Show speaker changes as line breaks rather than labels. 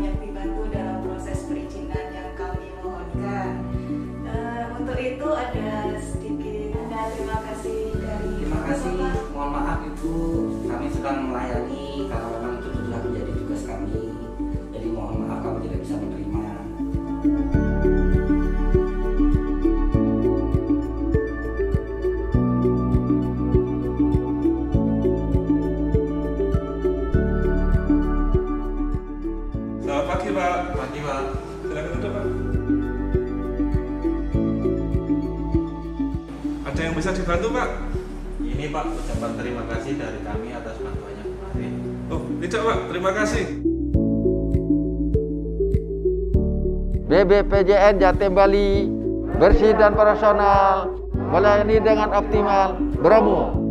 banyak dibantu dalam proses perizinan yang kami mohonkan. Untuk itu ada terima kasih dari
Terima kasih,
Bapak.
mohon maaf Ibu, kami sedang melayani karena memang itu sudah menjadi tugas kami. Jadi mohon maaf kami tidak bisa menerima.
Selamat pagi Pak.
Pagi Pak.
Silakan duduk Pak. Ada yang bisa dibantu Pak?
Ini Pak, ucapan terima kasih dari kami atas bantuannya kemarin.
Oh, tidak Pak, terima kasih.
BPJN Jatim Bali bersih dan profesional, melayani dengan optimal. Bromo.